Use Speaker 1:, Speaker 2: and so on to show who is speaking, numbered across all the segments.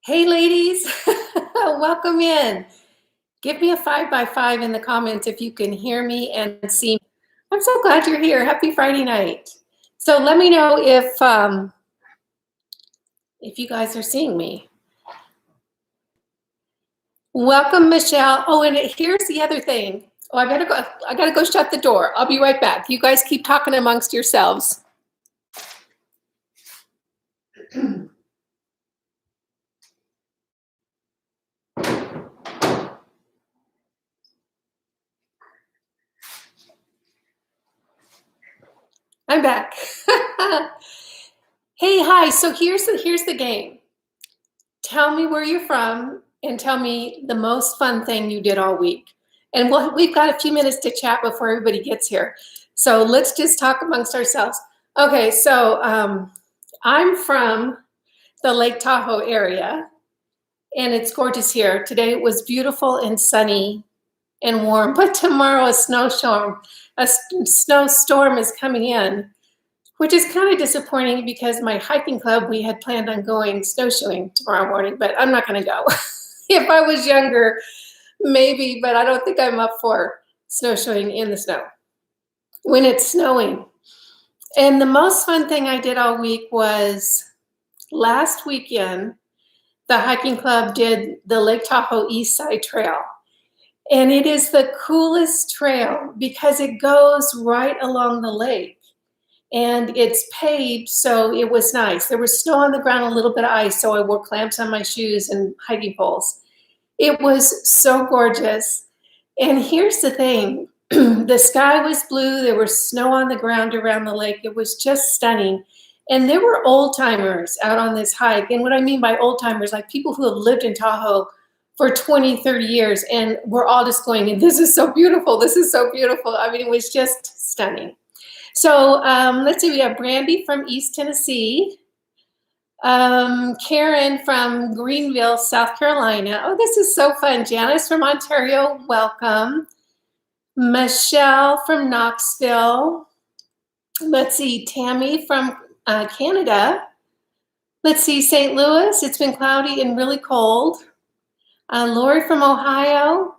Speaker 1: Hey ladies, welcome in. Give me a 5 by 5 in the comments if you can hear me and see me. I'm so glad you're here. Happy Friday night. So let me know if you guys are seeing me. Welcome, Michelle. Oh, and here's the other thing. Oh, I gotta go shut the door. I'll be right back. You guys keep talking amongst yourselves. I'm back. Hey, hi. So here's the game. Tell me where you're from and tell me the most fun thing you did all week. And we've got a few minutes to chat before everybody gets here. So let's just talk amongst ourselves. Okay, so I'm from the Lake Tahoe area, and it's gorgeous here. Today it was beautiful and sunny and warm, but tomorrow a snowstorm is coming in, which is kind of disappointing because my hiking club, we had planned on going snowshoeing tomorrow morning, but I'm not going to go. If I was younger, maybe, but I don't think I'm up for snowshoeing in the snow when it's snowing. And the most fun thing I did all week was last weekend, the hiking club did the Lake Tahoe East Side Trail. And it is the coolest trail because it goes right along the lake. And it's paved, so it was nice. There was snow on the ground, a little bit of ice, so I wore clamps on my shoes and hiking poles. It was so gorgeous. And here's the thing. The sky was blue. There was snow on the ground around the lake. It was just stunning. And there were old timers out on this hike. And what I mean by old timers, like people who have lived in Tahoe for 20, 30 years, and we're all just going, this is so beautiful. This is so beautiful. I mean, it was just stunning. So let's see, we have Brandy from East Tennessee, Karen from Greenville, South Carolina. Oh, this is so fun. Janice from Ontario, welcome. Michelle from Knoxville. Let's see, Tammy from Canada. Let's see, St. Louis, it's been cloudy and really cold. Lori from Ohio.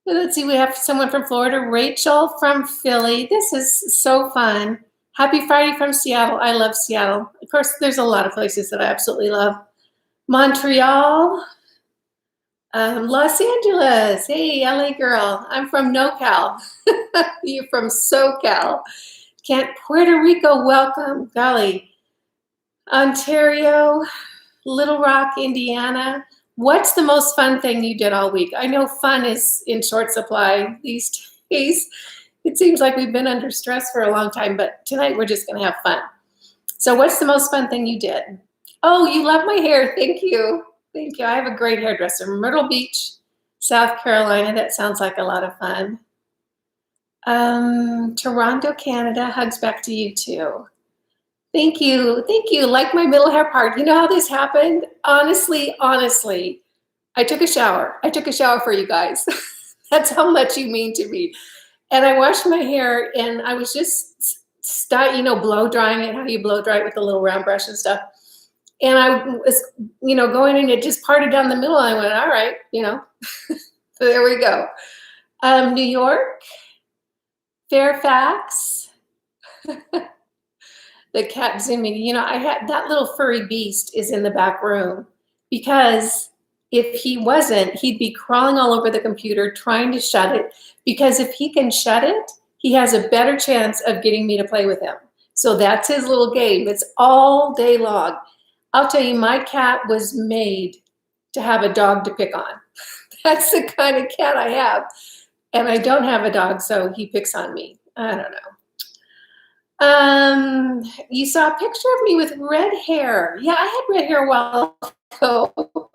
Speaker 1: Let's see, we have someone from Florida, Rachel from Philly. This is so fun. Happy Friday from Seattle. I love Seattle. Of course, there's a lot of places that I absolutely love. Montreal, Los Angeles. Hey, LA girl. I'm from NoCal. You're from SoCal. Puerto Rico, welcome. Golly. Ontario, Little Rock, Indiana. What's the most fun thing you did all week? I know fun is in short supply these days. It seems like we've been under stress for a long time, but tonight we're just gonna have fun. So what's the most fun thing you did? Oh, you love my hair, thank you. Thank you, I have a great hairdresser. Myrtle Beach, South Carolina, that sounds like a lot of fun. Toronto, Canada, hugs back to you too. Thank you. Like my middle hair part. You know how this happened? Honestly, I took a shower. I took a shower for you guys. That's how much you mean to me. And I washed my hair and I was just, blow drying it, how you blow dry it with a little round brush and stuff. And I was, going in, it just parted down the middle. And I went, all right, so there we go. New York, Fairfax. The cat zooming, I had that little furry beast is in the back room because if he wasn't, he'd be crawling all over the computer trying to shut it, because if he can shut it, he has a better chance of getting me to play with him. So that's his little game. It's all day long. I'll tell you, my cat was made to have a dog to pick on. That's the kind of cat I have. And I don't have a dog, so he picks on me. I don't know. You saw a picture of me with red hair. Yeah, I had red hair a while ago.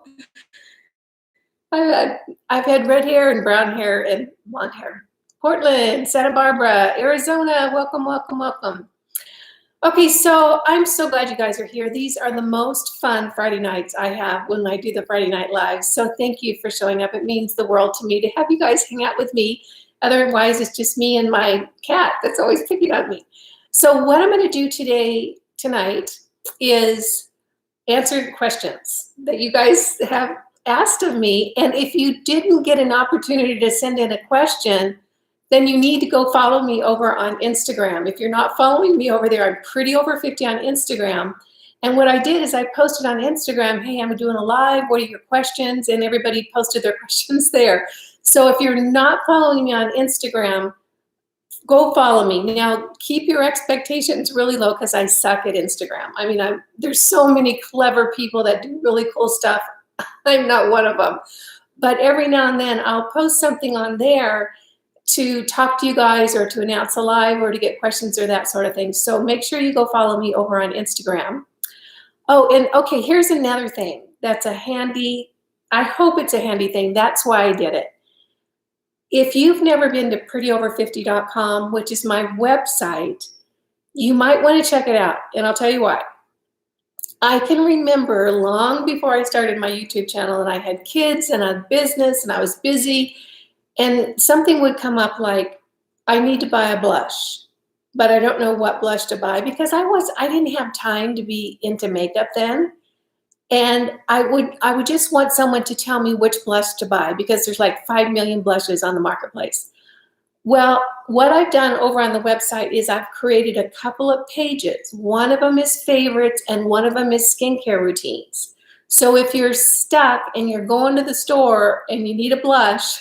Speaker 1: I've had red hair and brown hair and blonde hair. Portland, Santa Barbara, Arizona, welcome, welcome, welcome. Okay, so I'm so glad you guys are here. These are the most fun Friday nights I have when I do the Friday Night Lives. So thank you for showing up. It means the world to me to have you guys hang out with me. Otherwise, it's just me and my cat that's always picking on me. So what I'm going to do tonight, is answer questions that you guys have asked of me. And if you didn't get an opportunity to send in a question, then you need to go follow me over on Instagram. If you're not following me over there, I'm Pretty Over 50 on Instagram. And what I did is I posted on Instagram, hey, I'm doing a live, what are your questions? And everybody posted their questions there. So if you're not following me on Instagram, go follow me. Now, keep your expectations really low because I suck at Instagram. I mean, there's so many clever people that do really cool stuff. I'm not one of them. But every now and then I'll post something on there to talk to you guys or to announce a live or to get questions or that sort of thing. So make sure you go follow me over on Instagram. Oh, and okay, here's another thing that's a handy, I hope it's a handy thing. That's why I did it. If you've never been to prettyover50.com, which is my website, you might want to check it out. And I'll tell you why. I can remember long before I started my YouTube channel and I had kids and a business and I was busy and something would come up like, I need to buy a blush, but I don't know what blush to buy because I didn't have time to be into makeup then. And I would just want someone to tell me which blush to buy because there's like 5 million blushes on the marketplace. Well, what I've done over on the website is I've created a couple of pages. One of them is favorites and one of them is skincare routines. So if you're stuck and you're going to the store and you need a blush,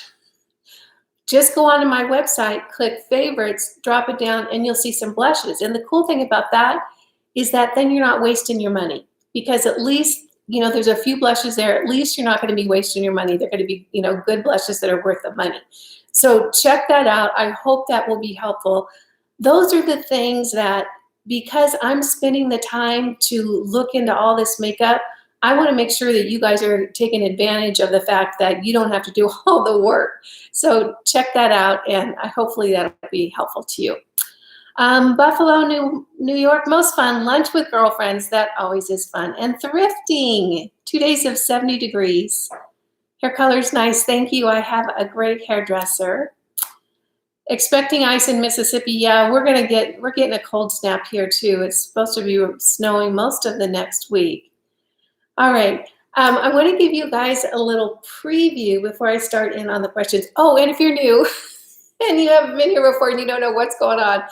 Speaker 1: just go onto my website, click favorites, drop it down, and you'll see some blushes. And the cool thing about that is that then you're not wasting your money because at least, you know, there's a few blushes there. At least you're not going to be wasting your money. They're going to be, you know, good blushes that are worth the money. So check that out. I hope that will be helpful. Those are the things that, because I'm spending the time to look into all this makeup, I want to make sure that you guys are taking advantage of the fact that you don't have to do all the work. So check that out, and hopefully that'll be helpful to you. Buffalo, New York, most fun. Lunch with girlfriends, that always is fun. And thrifting, 2 days of 70 degrees. Hair color's nice, thank you. I have a great hairdresser. Expecting ice in Mississippi. Yeah, we're getting a cold snap here too. It's supposed to be snowing most of the next week. All right, I want to give you guys a little preview before I start in on the questions. Oh, and if you're new and you haven't been here before and you don't know what's going on,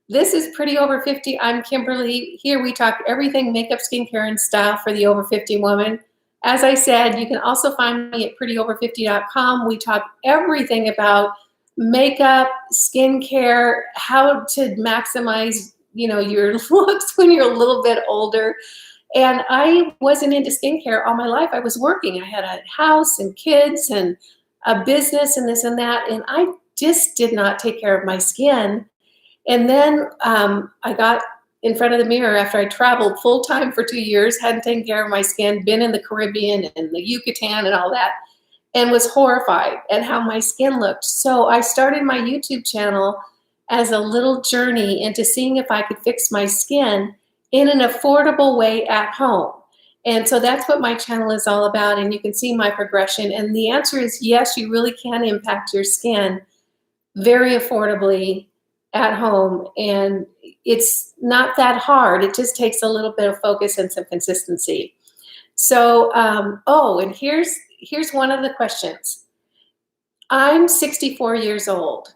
Speaker 1: this is Pretty Over 50. I'm Kimberly. Here we talk everything makeup, skincare, and style for the over 50 woman. As I said, you can also find me at prettyover50.com. We talk everything about makeup, skincare, how to maximize, you know, your looks when you're a little bit older. And I wasn't into skincare all my life. I was working. I had a house and kids and a business and this and that. And I just did not take care of my skin. And then I got in front of the mirror after I traveled full time for 2 years, hadn't taken care of my skin, been in the Caribbean and the Yucatan and all that, and was horrified at how my skin looked. So I started my YouTube channel as a little journey into seeing if I could fix my skin in an affordable way at home. And so that's what my channel is all about. And you can see my progression. And the answer is yes, you really can impact your skin very affordably at home. And it's not that hard. It just takes a little bit of focus and some consistency. So, oh, and here's one of the questions. I'm 64 years old.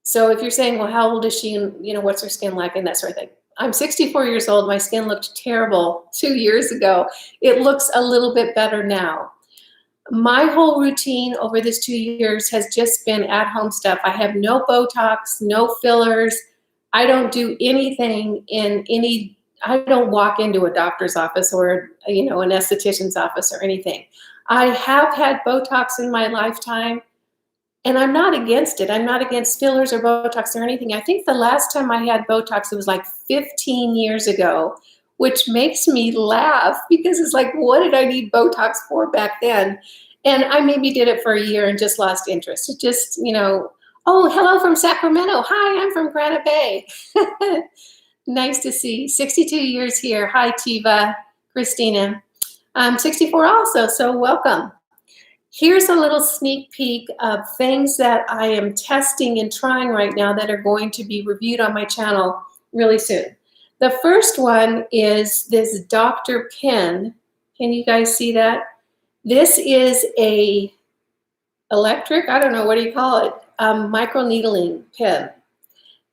Speaker 1: So if you're saying, well, how old is she and, you know, what's her skin like and that sort of thing. I'm 64 years old. My skin looked terrible 2 years ago. It looks a little bit better now. My whole routine over this 2 years has just been at-home stuff. I have no Botox, no fillers. I don't do anything I don't walk into a doctor's office or, you know, an esthetician's office or anything. I have had Botox in my lifetime, and I'm not against it. I'm not against fillers or Botox or anything. I think the last time I had Botox, it was like 15 years ago, which makes me laugh because it's like, what did I need Botox for back then? And I maybe did it for a year and just lost interest. It just, you know, oh, hello from Sacramento. Hi, I'm from Granite Bay. Nice to see. 62 years here. Hi, Tiva, Christina. I'm 64 also, so welcome. Here's a little sneak peek of things that I am testing and trying right now that are going to be reviewed on my channel really soon. The first one is this Dr. Pen. Can you guys see that? This is a electric, I don't know, what do you call it? Micro needling pen.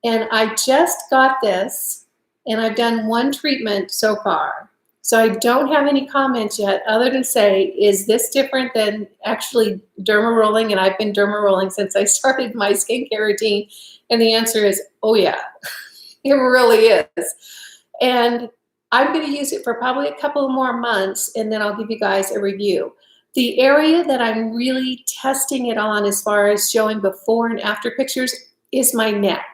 Speaker 1: And I just got this, and I've done one treatment so far. So I don't have any comments yet other than say, is this different than actually derma rolling? And I've been derma rolling since I started my skincare routine. And the answer is, oh yeah, it really is. And I'm going to use it for probably a couple more months, and then I'll give you guys a review. The area that I'm really testing it on as far as showing before and after pictures is my neck.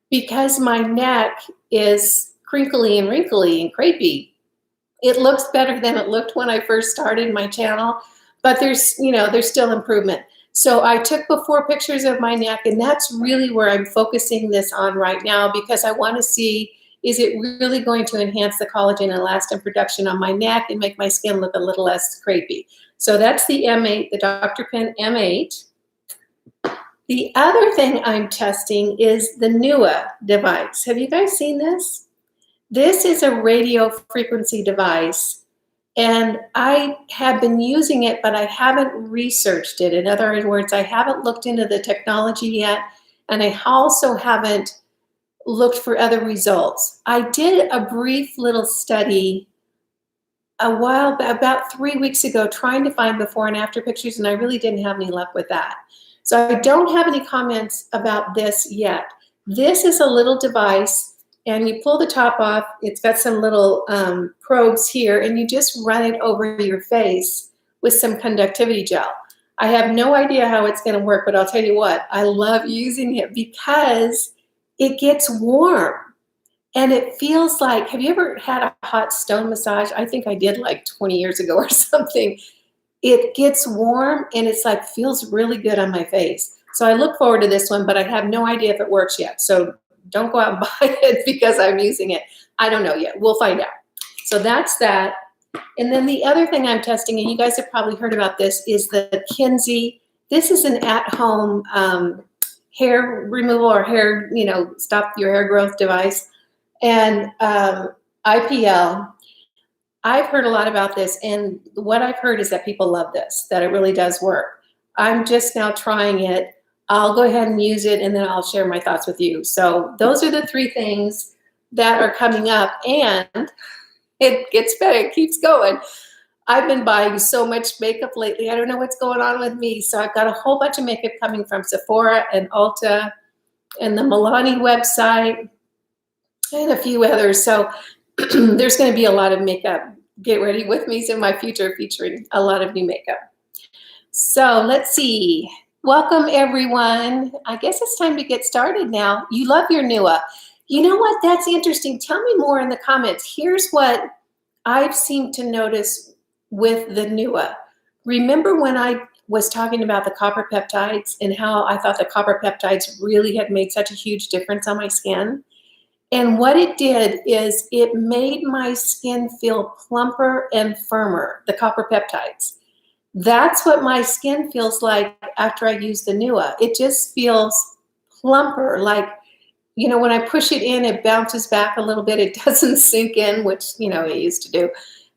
Speaker 1: Because my neck is crinkly and wrinkly and crepey, it looks better than it looked when I first started my channel, but there's still improvement. So I took before pictures of my neck, and that's really where I'm focusing this on right now, because I want to see, is it really going to enhance the collagen and elastin production on my neck and make my skin look a little less crepey. So that's the M8, the Dr. Pen M8. The other thing I'm testing is the NIRA device. Have you guys seen this? This is a radio frequency device, and I have been using it, but I haven't researched it. In other words, I haven't looked into the technology yet, and I also haven't looked for other results. I did a brief little study about 3 weeks ago, trying to find before and after pictures, and I really didn't have any luck with that. So I don't have any comments about this yet. This is a little device, and you pull the top off. It's got some little probes here, and you just run it over your face with some conductivity gel. I have no idea how it's going to work, but I'll tell you what, I love using it because it gets warm. And it feels like, have you ever had a hot stone massage? I think I did like 20 years ago or something. It gets warm, and it's like, feels really good on my face. So I look forward to this one, but I have no idea if it works yet. So don't go out and buy it because I'm using it. I don't know yet. We'll find out. So that's that. And then the other thing I'm testing, and you guys have probably heard about this, is the Kinsey. This is an at-home hair removal or hair, stop your hair growth device. And IPL. I've heard a lot about this, and what I've heard is that people love this, that it really does work. I'm just now trying it. I'll go ahead and use it, and then I'll share my thoughts with you. So those are the 3 things that are coming up, and it gets better. It keeps going. I've been buying so much makeup lately. I don't know what's going on with me. So I've got a whole bunch of makeup coming from Sephora and Ulta and the Milani website and a few others. So there's going to be a lot of makeup. Get ready with me in my future featuring a lot of new makeup. So let's see. Welcome, everyone. I guess it's time to get started now. You love your NIRA. You know what? That's interesting. Tell me more in the comments. Here's what I've seemed to notice with the NIRA. Remember when I was talking about the copper peptides and how I thought the copper peptides really had made such a huge difference on my skin? And what it did is it made my skin feel plumper and firmer, the copper peptides. That's what my skin feels like after I use the NIRA. It just feels plumper, like, when I push it in, it bounces back a little bit. It doesn't sink in, which, it used to do.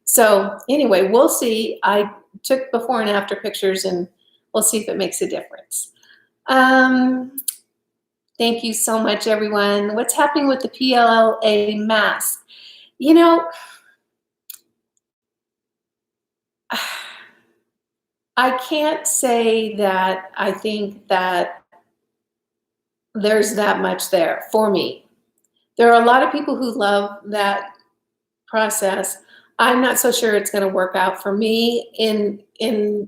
Speaker 1: So anyway, we'll see. I took before and after pictures, and we'll see if it makes a difference. Thank you so much, everyone. What's happening with the PLA mask? I can't say that I think that there's that much there for me. There are a lot of people who love that process. I'm not so sure it's going to work out for me in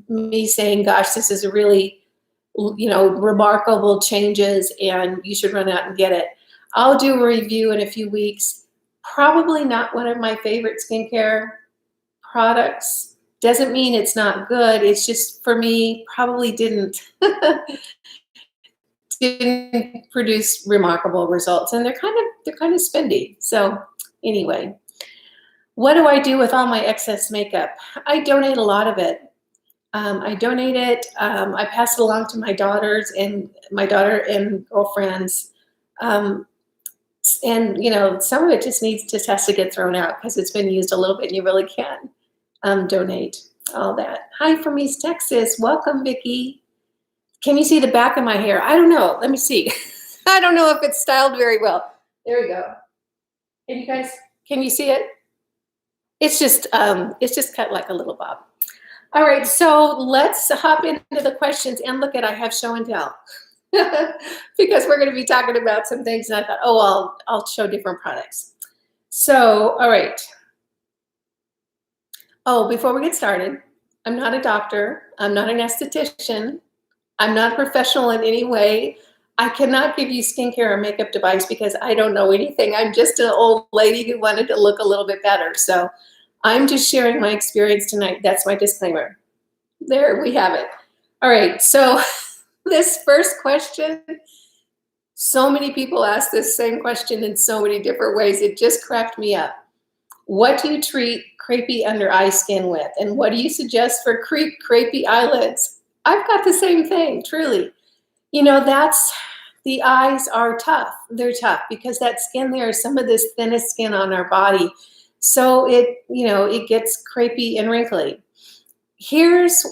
Speaker 1: me saying, gosh, this is a really, remarkable changes, and you should run out and get it. I'll do a review in a few weeks. Probably not one of my favorite skincare products. Doesn't mean it's not good. It's just, for me, probably didn't produce remarkable results, and they're kind of spendy. So anyway, what do I do with all my excess makeup? I donate a lot of it. I donate it. I pass it along to my daughters and girlfriends. And, you know, some of it just has to get thrown out because it's been used a little bit and you really can donate all that. Hi from East Texas. Welcome, Vicki. Can you see the back of my hair? I don't know. Let me see. I don't know if it's styled very well. There we go. Can you guys, can you see it? It's just cut like a little bob. All right, so let's hop into the questions and look at, I have show and tell. Because we're going to be talking about some things and I thought, oh, I'll show different products. So, all right. Oh, before we get started, I'm not a doctor. I'm not an esthetician. I'm not a professional in any way. I cannot give you skincare or makeup advice because I don't know anything. I'm just an old lady who wanted to look a little bit better. So I'm just sharing my experience tonight. That's my disclaimer. There we have it. All right, so this first question, so many people ask this same question in so many different ways. It just cracked me up. What do you treat crepey under eye skin with? And what do you suggest for crepey eyelids? I've got the same thing, truly. You know, the eyes are tough. They're tough because that skin there is some of this thinnest skin on our body. So it gets crepey and wrinkly. Here's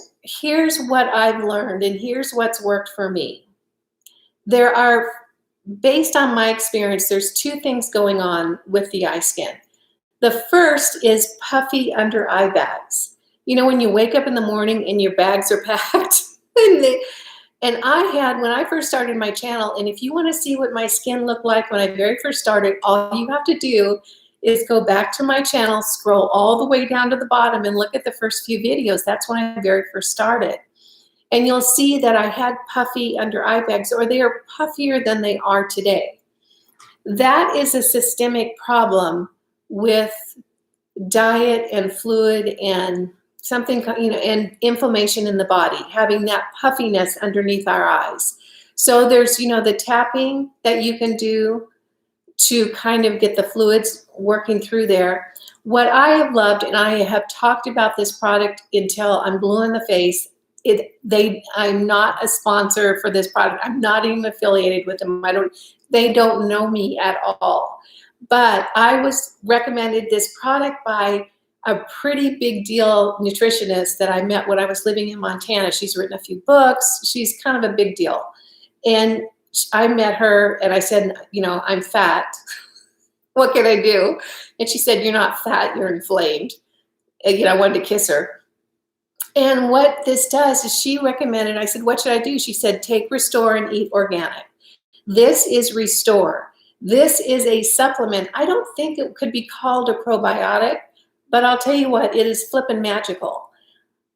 Speaker 1: what I've learned and here's what's worked for me. Based on my experience, there's two things going on with the eye skin. The first is puffy under eye bags. You know, when you wake up in the morning and your bags are packed. And I had, when I first started my channel, and if you want to see what my skin looked like when I very first started, all you have to do is go back to my channel, scroll all the way down to the bottom and look at the first few videos. That's when I very first started. And you'll see that I had puffy under eye bags, or they are puffier than they are today. That is a systemic problem with diet and fluid and something, and inflammation in the body, having that puffiness underneath our eyes. So there's, the tapping that you can do to kind of get the fluids working through there. What I have loved, and I have talked about this product until I'm blue in the face. I'm not a sponsor for this product. I'm not even affiliated with them. They don't know me at all. But I was recommended this product by a pretty big deal nutritionist that I met when I was living in Montana. She's written a few books. She's kind of a big deal. And I met her and I said, I'm fat. What can I do? And she said, you're not fat, you're inflamed. And, I wanted to kiss her. And what this does is she recommended, I said, what should I do? She said, take Restore and eat organic. This is Restore. This is a supplement. I don't think it could be called a probiotic, but I'll tell you what, it is flippin' magical.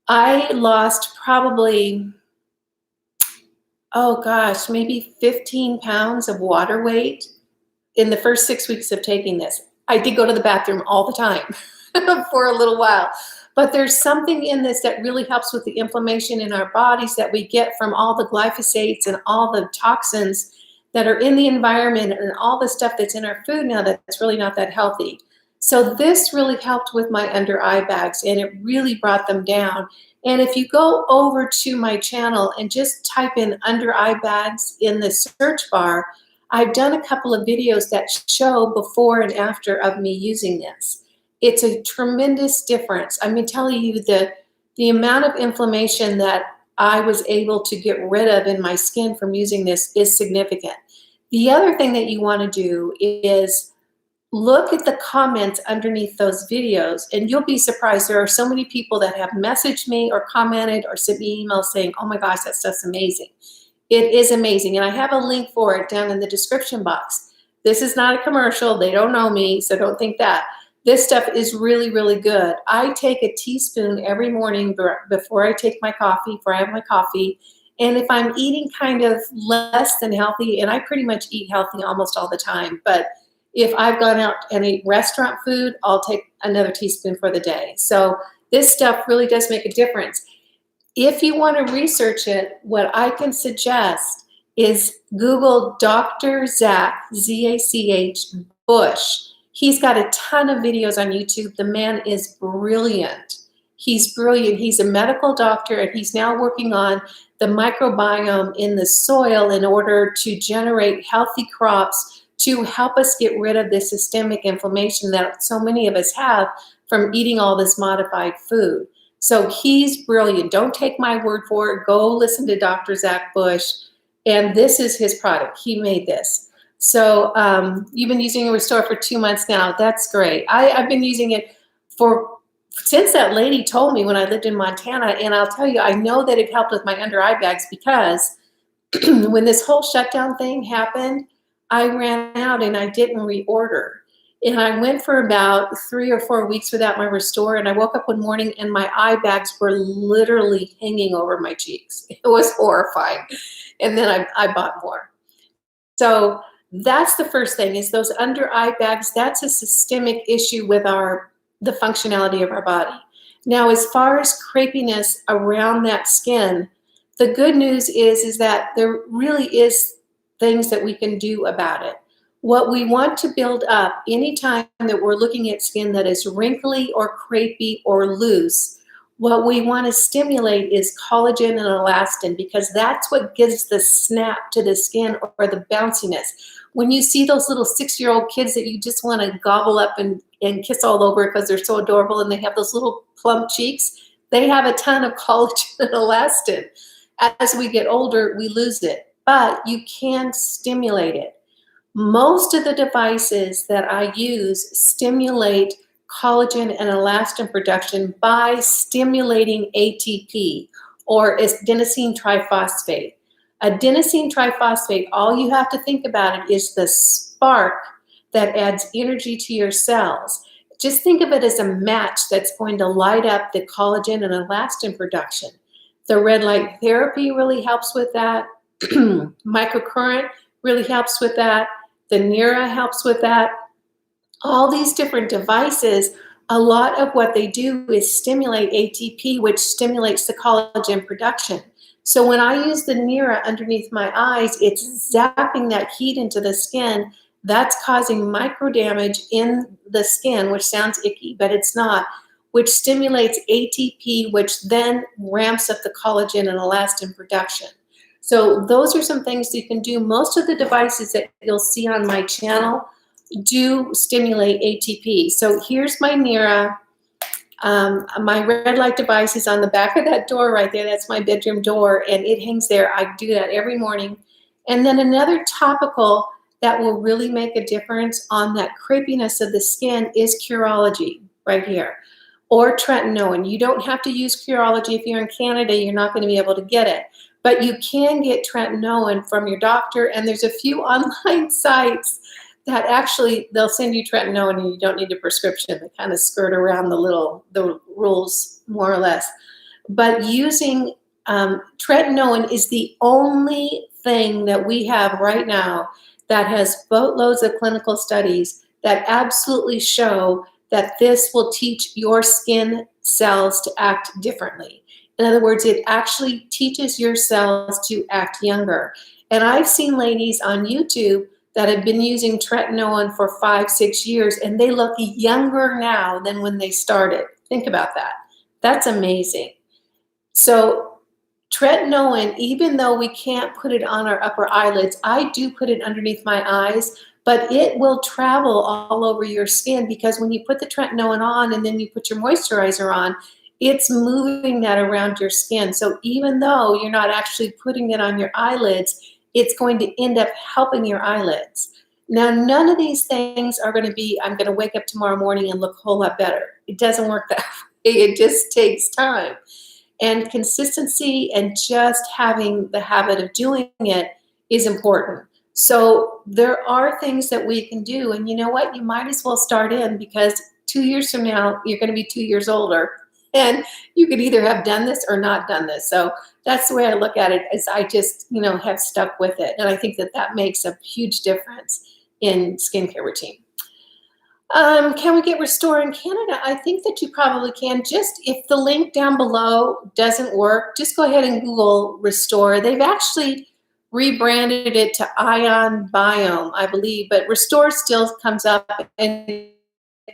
Speaker 1: I lost probably, maybe 15 pounds of water weight in the first 6 weeks of taking this. I did go to the bathroom all the time for a little while. But there's something in this that really helps with the inflammation in our bodies that we get from all the glyphosates and all the toxins that are in the environment and all the stuff that's in our food now that's really not that healthy. So this really helped with my under eye bags and it really brought them down. And if you go over to my channel and just type in under eye bags in the search bar, I've done a couple of videos that show before and after of me using this. It's a tremendous difference. I mean, telling you the amount of inflammation that I was able to get rid of in my skin from using this is significant. The other thing that you want to do is look at the comments underneath those videos and you'll be surprised. There are so many people that have messaged me or commented or sent me emails saying, oh my gosh, that stuff's amazing. It is amazing. And I have a link for it down in the description box. This is not a commercial. They don't know me, so don't think that. This stuff is really, really good. I take a teaspoon every morning before I take my coffee, before I have my coffee. And if I'm eating kind of less than healthy, and I pretty much eat healthy almost all the time, but if I've gone out and ate restaurant food, I'll take another teaspoon for the day. So this stuff really does make a difference. If you want to research it, what I can suggest is Google Dr. Zach, Z-A-C-H, Bush. He's got a ton of videos on YouTube. The man is brilliant. He's brilliant. He's a medical doctor, and he's now working on the microbiome in the soil in order to generate healthy crops to help us get rid of this systemic inflammation that so many of us have from eating all this modified food. So he's brilliant. Don't take my word for it. Go listen to Dr. Zach Bush. And this is his product. He made this. So you've been using a Restore for 2 months now. That's great. I've been using it since that lady told me when I lived in Montana. And I'll tell you, I know that it helped with my under eye bags because when this whole shutdown thing happened, I ran out and I didn't reorder. And I went for about 3 or 4 weeks without my Restore. And I woke up one morning and my eye bags were literally hanging over my cheeks. It was horrifying. And then I bought more. So that's the first thing, is those under eye bags. That's a systemic issue with the functionality of our body. Now, as far as crepiness around that skin, the good news is that there really is things that we can do about it. What we want to build up anytime that we're looking at skin that is wrinkly or crepey or loose, what we want to stimulate is collagen and elastin, because that's what gives the snap to the skin or the bounciness. When you see those little 6-year-old kids that you just want to gobble up and kiss all over because they're so adorable and they have those little plump cheeks, they have a ton of collagen and elastin. As we get older, we lose it, but you can stimulate it. Most of the devices that I use stimulate collagen and elastin production by stimulating ATP, or adenosine triphosphate. Adenosine triphosphate, all you have to think about it is the spark that adds energy to your cells. Just think of it as a match that's going to light up the collagen and elastin production. The red light therapy really helps with that. Microcurrent really helps with that. The NIRA helps with that. All these different devices, a lot of what they do is stimulate ATP, which stimulates the collagen production. So when I use the NIRA underneath my eyes, it's zapping that heat into the skin. That's causing micro damage in the skin, which sounds icky, but it's not, which stimulates ATP, which then ramps up the collagen and elastin production. So those are some things you can do. Most of the devices that you'll see on my channel do stimulate ATP. So here's my NIRA. My red light device is on the back of that door right there. That's my bedroom door, and it hangs there. I do that every morning. And then another topical that will really make a difference on that crepiness of the skin is Curology right here, or tretinoin. You don't have to use Curology. If you're in Canada, you're not going to be able to get it. But you can get tretinoin from your doctor, and there's a few online sites that actually they'll send you tretinoin and you don't need a prescription. They kind of skirt around the rules more or less. But using tretinoin is the only thing that we have right now that has boatloads of clinical studies that absolutely show that this will teach your skin cells to act differently. In other words, it actually teaches your cells to act younger. And I've seen ladies on YouTube that have been using tretinoin for 5-6 years, and they look younger now than when they started. Think about that. That's amazing. So tretinoin, even though we can't put it on our upper eyelids, I do put it underneath my eyes, but it will travel all over your skin, because when you put the tretinoin on and then you put your moisturizer on, it's moving that around your skin. So even though you're not actually putting it on your eyelids, it's going to end up helping your eyelids. Now, none of these things are going to be, I'm going to wake up tomorrow morning and look a whole lot better. It doesn't work that way. It just takes time. And consistency and just having the habit of doing it is important. So there are things that we can do. And you know what? You might as well start in, because 2 years from now, you're going to be 2 years older. And you could either have done this or not done this. So that's the way I look at it, is I just, have stuck with it. And I think that that makes a huge difference in skincare routine. Can we get Restore in Canada? I think that you probably can. Just if the link down below doesn't work, just go ahead and Google Restore. They've actually rebranded it to Ion Biome, I believe, but Restore still comes up, and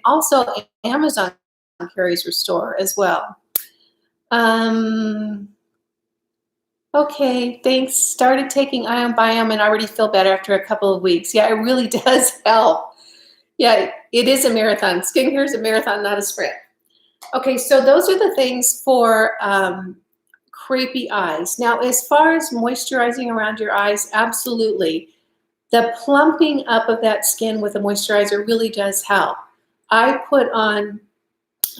Speaker 1: also Amazon carries Restore as well. Okay, thanks. Started taking Ion Biome and already feel better after a couple of weeks. Yeah, it really does help. Yeah, it is a marathon. Skincare is a marathon, not a sprint. Okay, so those are the things for crepey eyes. Now, as far as moisturizing around your eyes, absolutely. The plumping up of that skin with a moisturizer really does help. I put on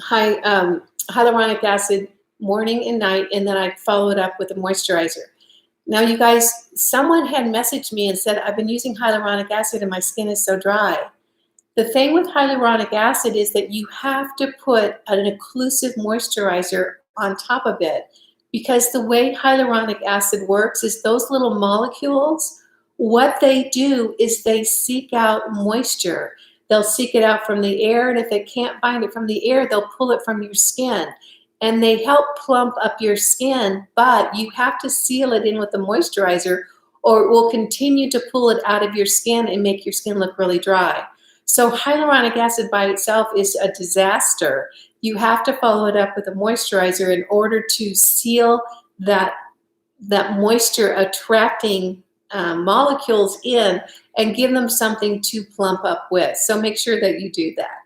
Speaker 1: hyaluronic acid morning and night, and then I follow it up with a moisturizer. Now, you guys, someone had messaged me and said, I've been using hyaluronic acid and my skin is so dry. The thing with hyaluronic acid is that you have to put an occlusive moisturizer on top of it, because the way hyaluronic acid works is those little molecules, what they do is they seek out moisture. They'll seek it out from the air, and if they can't find it from the air, they'll pull it from your skin. And they help plump up your skin, but you have to seal it in with the moisturizer, or it will continue to pull it out of your skin and make your skin look really dry. So hyaluronic acid by itself is a disaster. You have to follow it up with a moisturizer in order to seal that moisture attracting molecules in and give them something to plump up with. So make sure that you do that.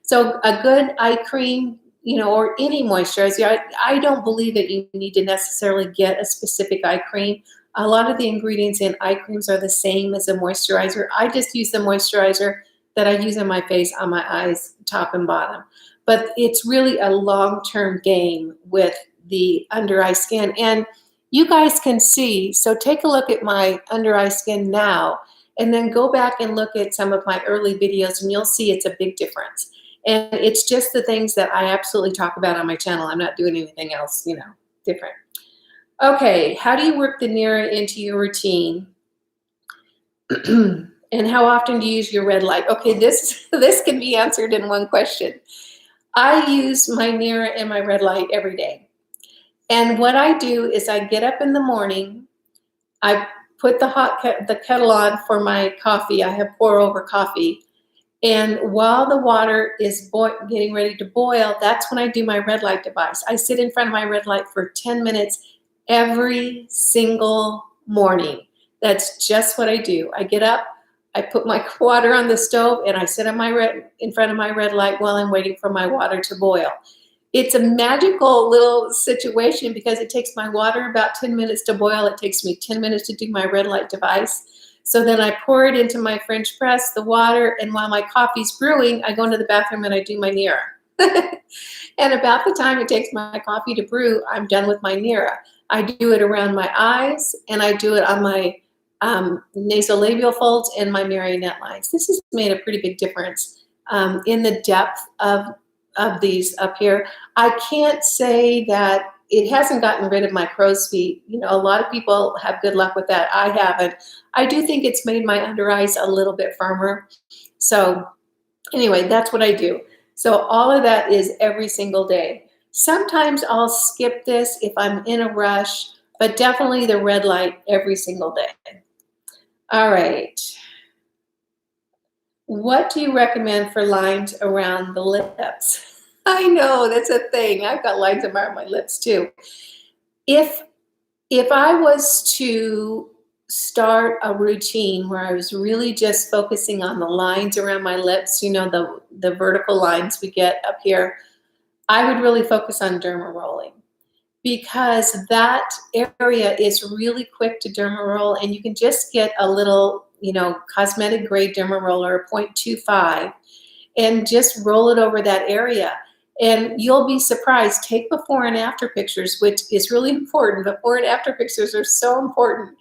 Speaker 1: So a good eye cream, or any moisturizer. I don't believe that you need to necessarily get a specific eye cream. A lot of the ingredients in eye creams are the same as a moisturizer. I just use the moisturizer that I use on my face, on my eyes, top and bottom. But it's really a long-term game with the under eye skin. And you guys can see, so take a look at my under eye skin now, and then go back and look at some of my early videos, and you'll see it's a big difference. And it's just the things that I absolutely talk about on my channel. I'm not doing anything else, different. Okay, how do you work the NIRA into your routine? And how often do you use your red light? Okay, this can be answered in one question. I use my NIRA and my red light every day. And what I do is I get up in the morning, I put the kettle on for my coffee. I have pour over coffee. And while the water is getting ready to boil, that's when I do my red light device. I sit in front of my red light for 10 minutes every single morning. That's just what I do. I get up, I put my water on the stove, and I sit in front of my red light while I'm waiting for my water to boil. It's a magical little situation because it takes my water about 10 minutes to boil. It takes me 10 minutes to do my red light device. So then I pour it into my French press, the water, and while my coffee's brewing, I go into the bathroom and I do my NIRA. And about the time it takes my coffee to brew, I'm done with my NIRA. I do it around my eyes, and I do it on my nasolabial folds and my marionette lines. This has made a pretty big difference in the depth of these up here. I can't say that it hasn't gotten rid of my crow's feet. A lot of people have good luck with that. I haven't. I do think it's made my under eyes a little bit firmer. So anyway, that's what I do. So all of that is every single day. Sometimes I'll skip this if I'm in a rush, but definitely the red light every single day. All right. What do you recommend for lines around the lips? I know, that's a thing. I've got lines around my lips too. If I was to start a routine where I was really just focusing on the lines around my lips, the vertical lines we get up here, I would really focus on derma rolling, because that area is really quick to derma roll, and you can just get a little, cosmetic grade derma roller, 0.25, and just roll it over that area. And you'll be surprised. Take before and after pictures, which is really important. Before and after pictures are so important.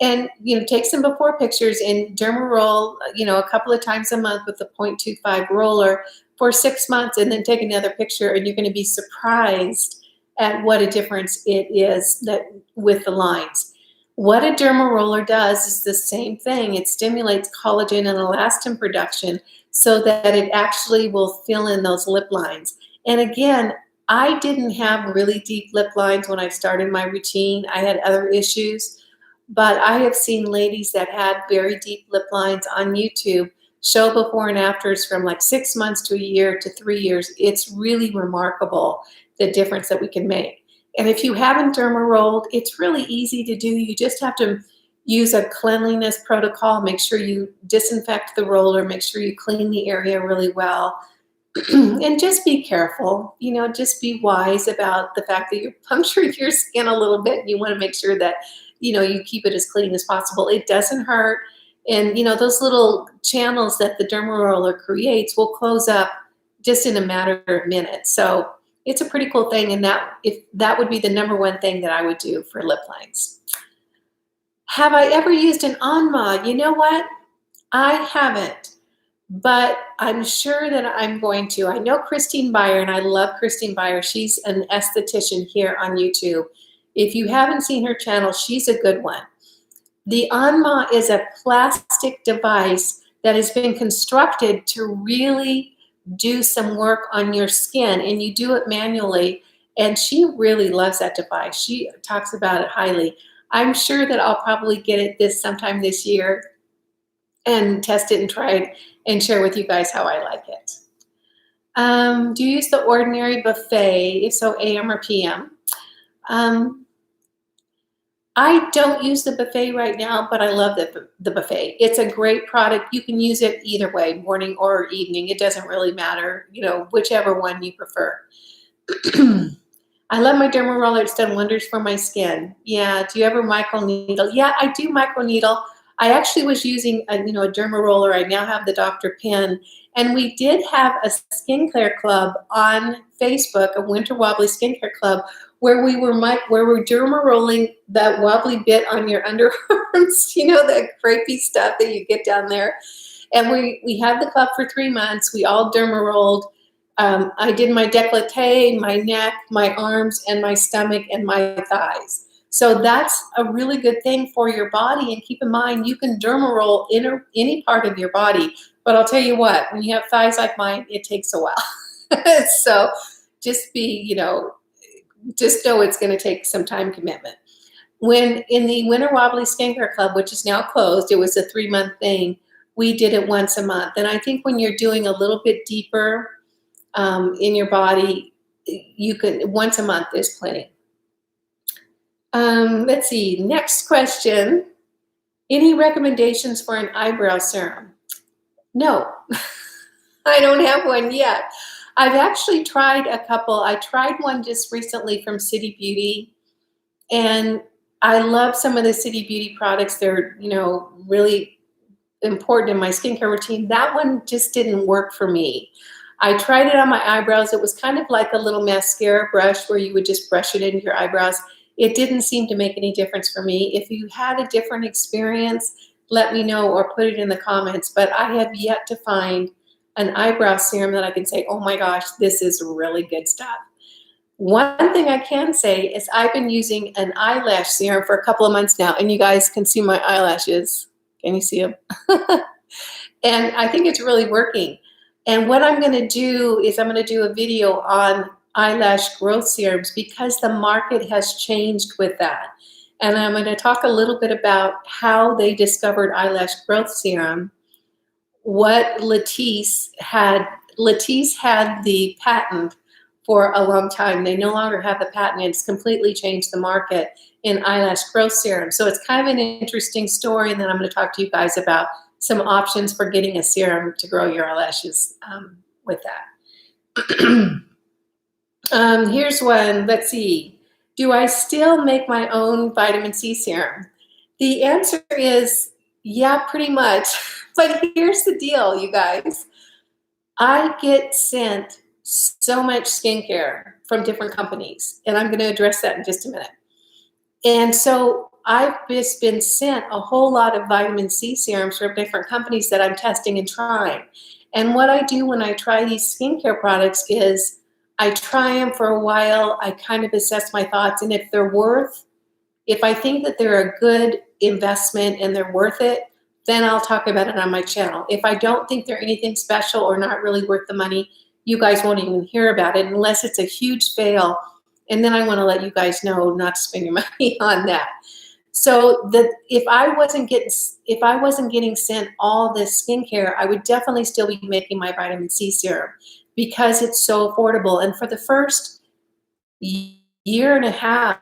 Speaker 1: And, take some before pictures and derma roll, a couple of times a month with the 0.25 roller for 6 months, and then take another picture, and you're going to be surprised at what a difference it is that with the lines. What a derma roller does is the same thing. It stimulates collagen and elastin production so that it actually will fill in those lip lines. And again, I didn't have really deep lip lines when I started my routine. I had other issues, but I have seen ladies that had very deep lip lines on YouTube show before and afters from like 6 months to a year to 3 years. It's really remarkable the difference that we can make. And if you haven't derma rolled, it's really easy to do. You just have to use a cleanliness protocol. Make sure you disinfect the roller, make sure you clean the area really well. And just be careful, you know, just be wise about the fact that you're puncturing your skin a little bit. You want to make sure that, you know, you keep it as clean as possible. It doesn't hurt. And, you know, those little channels that the derma roller creates will close up just in a matter of minutes. So it's a pretty cool thing. And that would be the number one thing that I would do for lip lines. Have I ever used an On Mod? You know what? I haven't. But I'm sure that I'm going to. I know Christine Beyer, and I love Christine Beyer. She's an esthetician here on YouTube. If you haven't seen her channel, she's a good one. The Anma is a plastic device that has been constructed to really do some work on your skin, and you do it manually, and she really loves that device. She talks about it highly. I'm sure that I'll probably get it sometime this year and test it and try it and share with you guys how I like it. Do you use the Ordinary Buffet? If so, AM or PM? I don't use the Buffet right now, but I love the Buffet. It's a great product. You can use it either way, morning or evening. It doesn't really matter, you know, whichever one you prefer. I love my derma roller. It's done wonders for my skin. Yeah. Do you ever microneedle? Yeah, I do microneedle. I actually was using a derma roller. I now have the Dr. Pen, and we did have a skincare club on Facebook, a Winter Wobbly skincare club, where we were derma rolling that wobbly bit on your underarms, you know, that crepey stuff that you get down there. And we had the club for 3 months. We all derma rolled. I did my décolleté, my neck, my arms, and my stomach, and my thighs. So that's a really good thing for your body. And keep in mind, you can derma roll any part of your body. But I'll tell you what, when you have thighs like mine, it takes a while. So just just know it's going to take some time commitment. When in the Winter Wobbly Skincare Club, which is now closed, it was a 3-month thing. We did it once a month. And I think when you're doing a little bit deeper in your body, you can, once a month is plenty. Let's see, next question. Any recommendations for an eyebrow serum? No, I don't have one yet. I've actually tried a couple. I tried one just recently from City Beauty, and I love some of the City Beauty products. They're, really important in my skincare routine. That one just didn't work for me. I tried it on my eyebrows. It was kind of like a little mascara brush where you would just brush it into your eyebrows. It didn't seem to make any difference for me. If you had a different experience, let me know or put it in the comments. But I have yet to find an eyebrow serum that I can say, oh my gosh, this is really good stuff. One thing I can say is I've been using an eyelash serum for a couple of months now, and you guys can see my eyelashes. Can you see them? And I think it's really working. And what I'm going to do is I'm going to do a video on eyelash growth serums because the market has changed with that. And I'm going to talk a little bit about how they discovered eyelash growth serum, what Latisse had. Latisse had the patent for a long time. They no longer have the patent. It's completely changed the market in eyelash growth serum. So it's kind of an interesting story. And then I'm going to talk to you guys about some options for getting a serum to grow your eyelashes with that. Here's one. Let's see. Do I still make my own vitamin C serum? The answer is yeah, pretty much. But here's the deal, you guys. I get sent so much skincare from different companies, and I'm going to address that in just a minute. And so I've just been sent a whole lot of vitamin C serums from different companies that I'm testing and trying. And what I do when I try these skincare products is I try them for a while. I kind of assess my thoughts. And if I think that they're a good investment and they're worth it, then I'll talk about it on my channel. If I don't think they're anything special or not really worth the money, you guys won't even hear about it unless it's a huge fail. And then I want to let you guys know not to spend your money on that. So if I wasn't getting sent all this skincare, I would definitely still be making my vitamin C serum because it's so affordable. And for the first year and a half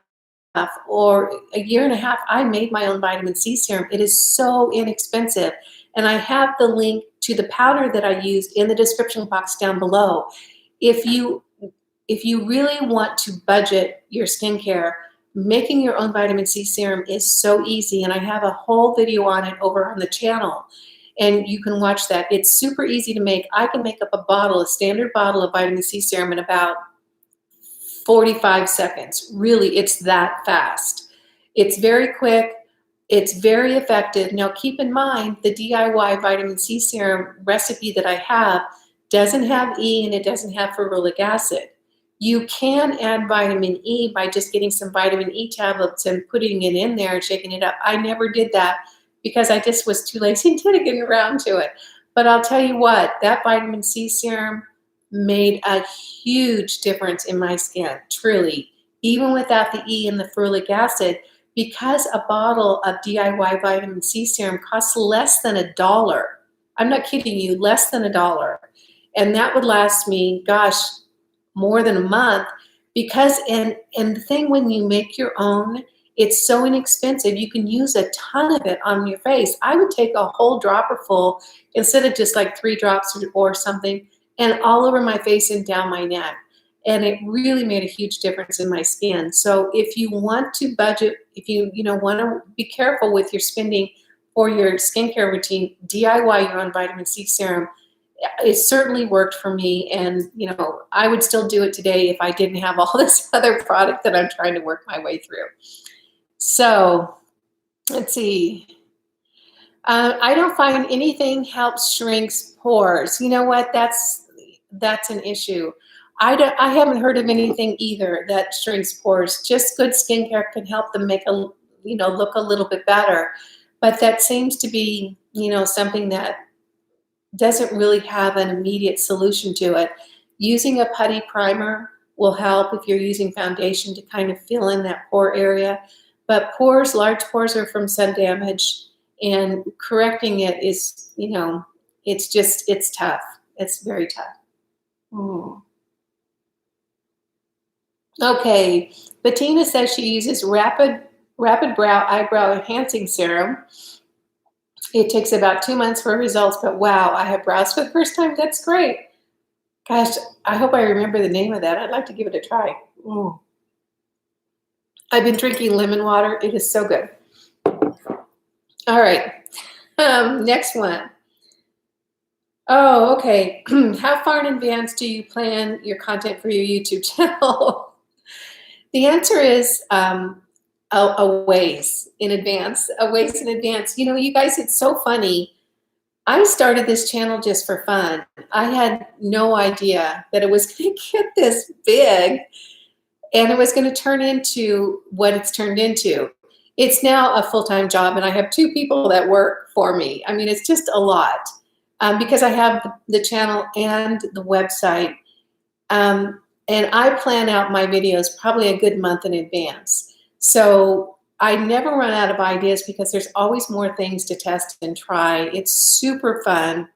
Speaker 1: or a year and a half, I made my own vitamin C serum. It is so inexpensive. And I have the link to the powder that I used in the description box down below. If you really want to budget your skincare, making your own vitamin C serum is so easy. And I have a whole video on it over on the channel. And you can watch that. It's super easy to make. I can make up a standard bottle of vitamin C serum in about 45 seconds. Really, it's that fast. It's very quick. It's very effective. Now, keep in mind, the DIY vitamin C serum recipe that I have doesn't have E and it doesn't have ferulic acid. You can add vitamin E by just getting some vitamin E tablets and putting it in there and shaking it up. I never did that because I just was too lazy to get around to it. But I'll tell you what, that vitamin C serum made a huge difference in my skin, truly. Even without the E and the ferulic acid, because a bottle of DIY vitamin C serum costs less than $1. I'm not kidding you, less than $1. And that would last me, gosh, more than a month. Because, and the thing when you make your own, it's so inexpensive. You can use a ton of it on your face. I would take a whole dropper full instead of just like 3 drops or something, and all over my face and down my neck. And it really made a huge difference in my skin. So if you want to budget, if you want to be careful with your spending for your skincare routine, DIY your own vitamin C serum. It certainly worked for me, and I would still do it today if I didn't have all this other product that I'm trying to work my way through. So let's see. I don't find anything helps shrinks pores. You know what? That's an issue. I haven't heard of anything either that shrinks pores. Just good skincare can help them make look a little bit better. But that seems to be, something that doesn't really have an immediate solution to it. Using a putty primer will help if you're using foundation to kind of fill in that pore area. But large pores are from sun damage, and correcting it is, it's tough. It's very tough. Okay, Bettina says she uses Rapid Brow Eyebrow Enhancing Serum. It takes about 2 months for results, but wow, I have brows for the first time. That's great. Gosh, I hope I remember the name of that. I'd like to give it a try. I've been drinking lemon water. It is so good. All right, next one. Oh, okay. How far in advance do you plan your content for your YouTube channel? The answer is a ways in advance. You guys, it's so funny. I started this channel just for fun. I had no idea that it was going to get this big and it was going to turn into what it's turned into. It's now a full-time job, and I have 2 people that work for me. I mean, it's just a lot because I have the channel and the website. And I plan out my videos probably a good month in advance. So I never run out of ideas because there's always more things to test and try. It's super fun.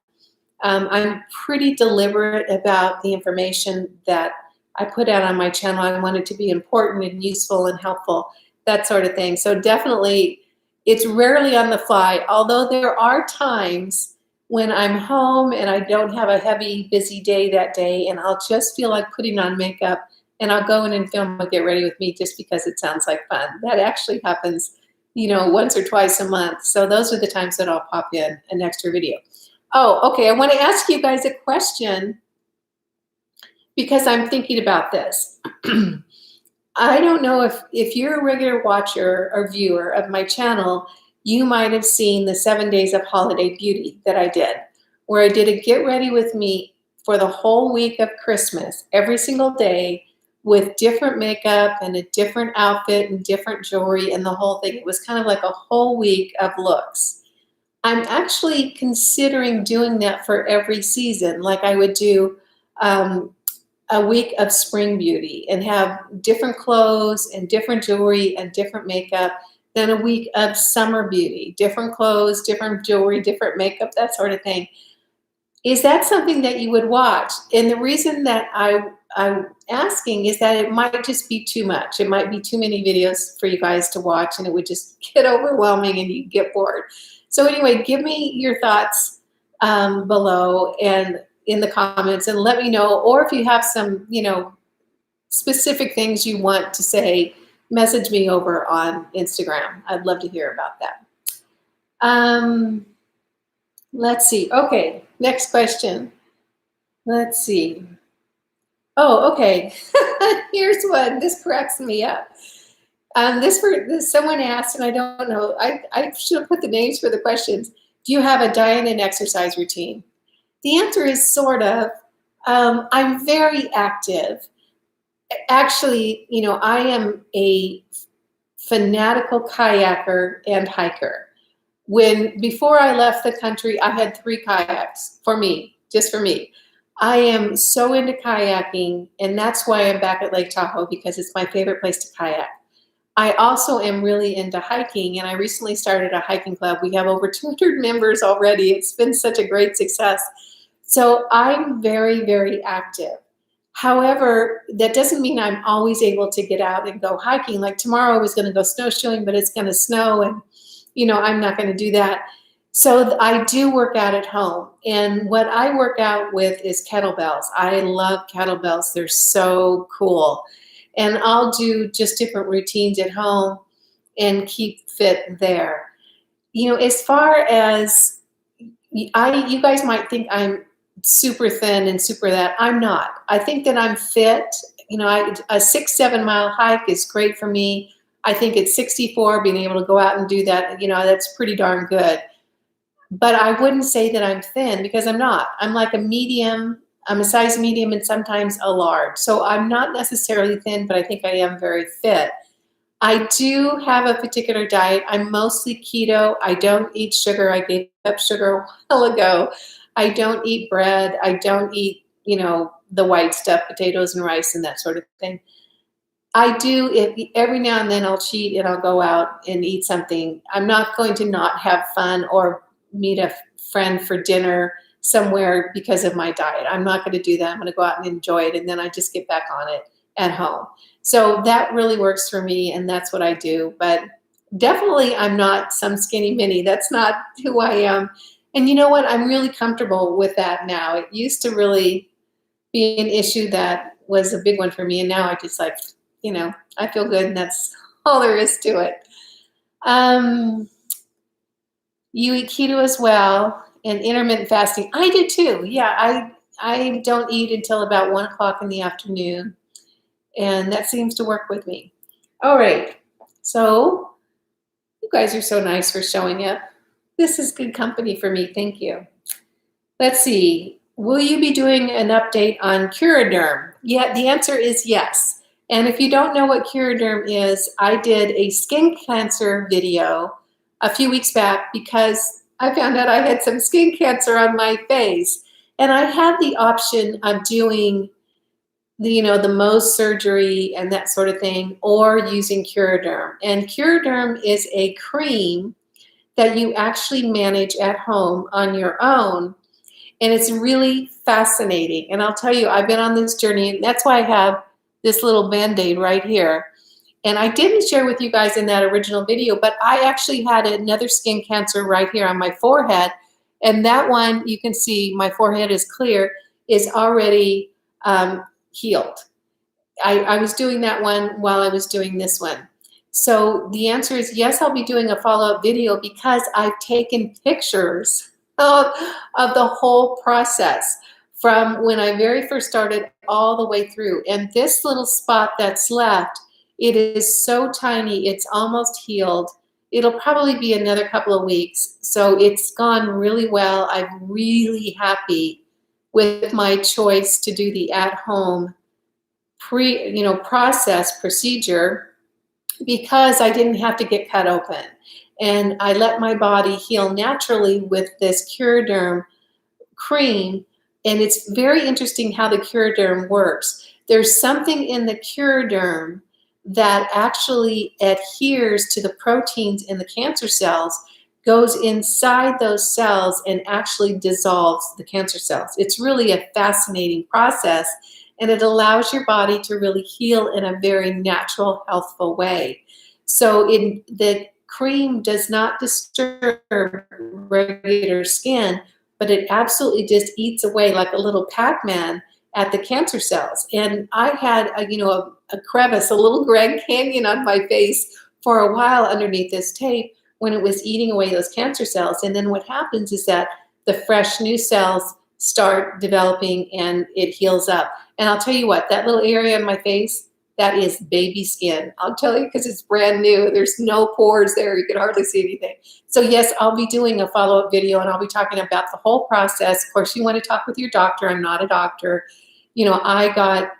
Speaker 1: I'm pretty deliberate about the information that I put out on my channel. I want it to be important and useful and helpful, that sort of thing. So definitely, it's rarely on the fly, although there are times when I'm home and I don't have a heavy, busy day that day, and I'll just feel like putting on makeup, and I'll go in and film a Get Ready With Me just because it sounds like fun. That actually happens, once or twice a month. So those are the times that I'll pop in an extra video. Oh, okay, I want to ask you guys a question because I'm thinking about this. I don't know if you're a regular watcher or viewer of my channel, you might have seen the 7 days of holiday beauty that I did, where I did a Get Ready With Me for the whole week of Christmas, every single day, with different makeup and a different outfit and different jewelry and the whole thing. It was kind of like a whole week of looks. I'm actually considering doing that for every season, like I would do a week of spring beauty and have different clothes and different jewelry and different makeup, then a week of summer beauty, different clothes, different jewelry, different makeup, that sort of thing. Is that something that you would watch? And the reason that I I'm asking is that it might just be too much. It might be too many videos for you guys to watch, and it would just get overwhelming and you get bored. So anyway, give me your thoughts below and in the comments, and let me know. Or if you have some, specific things you want to say, message me over on Instagram. I'd love to hear about that. Let's see. Okay, next question. Let's see. Oh, okay. Here's one. This cracks me up. This someone asked, and I don't know. I should have put the names for the questions. Do you have a diet and exercise routine? The answer is sort of. I'm very active. Actually, I am a fanatical kayaker and hiker. Before I left the country, I had 3 kayaks for me, just for me. I am so into kayaking, and that's why I'm back at Lake Tahoe, because it's my favorite place to kayak. I also am really into hiking, and I recently started a hiking club. We have over 200 members already. It's been such a great success. So I'm very, very active. However, that doesn't mean I'm always able to get out and go hiking. Like tomorrow I was going to go snowshoeing, but it's going to snow, and I'm not going to do that. So I do work out at home, and what I work out with is kettlebells. I love kettlebells. They're so cool. And I'll do just different routines at home and keep fit there. As far as you guys might think I'm super thin and super that. I'm not. I think that I'm fit. A 6-7 mile hike is great for me. I think at 64, being able to go out and do that, that's pretty darn good. But I wouldn't say that I'm thin, because I'm not. I'm like a medium. I'm a size medium and sometimes a large. So I'm not necessarily thin, but I think I am very fit. I do have a particular diet. I'm mostly keto. I don't eat sugar. I gave up sugar a while ago. I don't eat bread. I don't eat, the white stuff, potatoes and rice and that sort of thing. I do, every now and then I'll cheat and I'll go out and eat something. I'm not going to not have fun or meet a friend for dinner somewhere because of my diet. I'm not going to do that. I'm going to go out and enjoy it, and then I just get back on it at home. So that really works for me, and that's what I do. But definitely I'm not some skinny mini. That's not who I am. And you know what? I'm really comfortable with that now. It used to really be an issue that was a big one for me, and now I just I feel good, and that's all there is to it. You eat keto as well and intermittent fasting. I do too. Yeah, I don't eat until about 1 o'clock in the afternoon, and that seems to work with me. All right. So you guys are so nice for showing up. This is good company for me. Thank you. Let's see. Will you be doing an update on Curaderm? Yeah, the answer is yes. And if you don't know what Curaderm is, I did a skin cancer video a few weeks back because I found out I had some skin cancer on my face. And I had the option of doing the Mohs surgery and that sort of thing, or using Curaderm. And Curaderm is a cream that you actually manage at home on your own. And it's really fascinating. And I'll tell you, I've been on this journey, and that's why I have this little Band-Aid right here. And I didn't share with you guys in that original video, but I actually had another skin cancer right here on my forehead. And that one, you can see my forehead is clear, is already healed. I was doing that one while I was doing this one. So the answer is yes, I'll be doing a follow-up video because I've taken pictures of the whole process from when I very first started all the way through. And this little spot that's left, it is so tiny, it's almost healed. It'll probably be another couple of weeks. So it's gone really well. I'm really happy with my choice to do the at-home procedure, because I didn't have to get cut open. And I let my body heal naturally with this Curaderm cream. And it's very interesting how the Curaderm works. There's something in the Curaderm that actually adheres to the proteins in the cancer cells, goes inside those cells and actually dissolves the cancer cells. It's really a fascinating process, and it allows your body to really heal in a very natural, healthful way. So the cream does not disturb regular skin, but it absolutely just eats away like a little Pac-Man at the cancer cells. And I had a crevice, a little Grand Canyon on my face for a while underneath this tape when it was eating away those cancer cells. And then what happens is that the fresh new cells start developing and it heals up. And I'll tell you what, that little area on my face, that is baby skin. I'll tell you, because it's brand new. There's no pores there. You can hardly see anything. So yes, I'll be doing a follow-up video and I'll be talking about the whole process. Of course, you want to talk with your doctor. I'm not a doctor. You know, I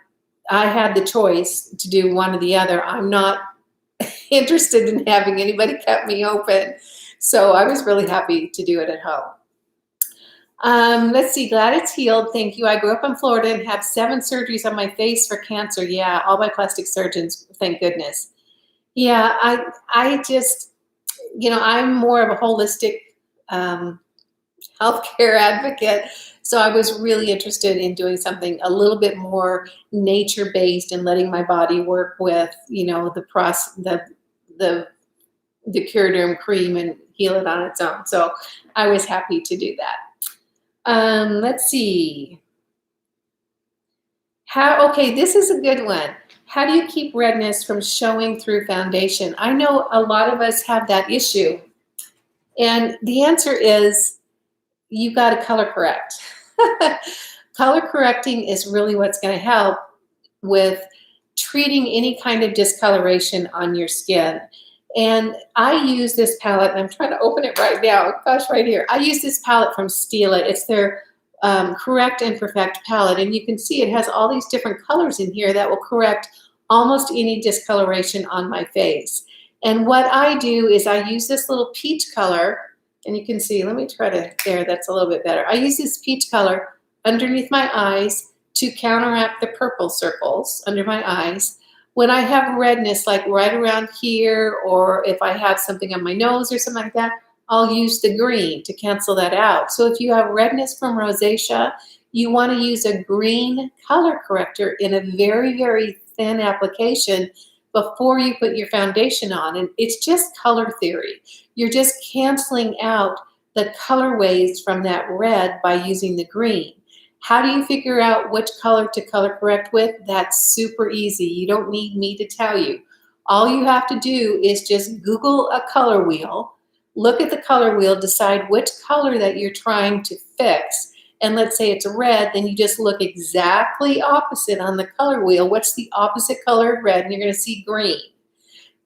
Speaker 1: had the choice to do one or the other. I'm not interested in having anybody cut me open. So I was really happy to do it at home. Let's see, glad it's healed. Thank you. I grew up in Florida and had 7 surgeries on my face for cancer. Yeah, all by plastic surgeons, thank goodness. Yeah, I just, I'm more of a holistic healthcare advocate. So I was really interested in doing something a little bit more nature-based and letting my body work with, the Curaderm cream and heal it on its own. So I was happy to do that. Let's see. Okay, this is a good one. How do you keep redness from showing through foundation? I know a lot of us have that issue. And the answer is you got to color correct. Color correcting is really what's going to help with treating any kind of discoloration on your skin. And I use this palette, and I'm trying to open it right now. Gosh, right here. I use this palette from Stila. It's their Correct and Perfect palette. And you can see it has all these different colors in here that will correct almost any discoloration on my face. And what I do is I use this little peach color, and you can see, let me try to, there, that's a little bit better. I use this peach color underneath my eyes to counteract the purple circles under my eyes. When I have redness, like right around here, or if I have something on my nose or something like that, I'll use the green to cancel that out. So if you have redness from rosacea, you want to use a green color corrector in a very, very thin application before you put your foundation on. And it's just color theory. You're just canceling out the colorways from that red by using the green. How do you figure out which color to color correct with? That's super easy. You don't need me to tell you. All you have to do is just Google a color wheel, look at the color wheel, decide which color that you're trying to fix. And let's say it's red, then you just look exactly opposite on the color wheel. What's the opposite color of red? And you're going to see green.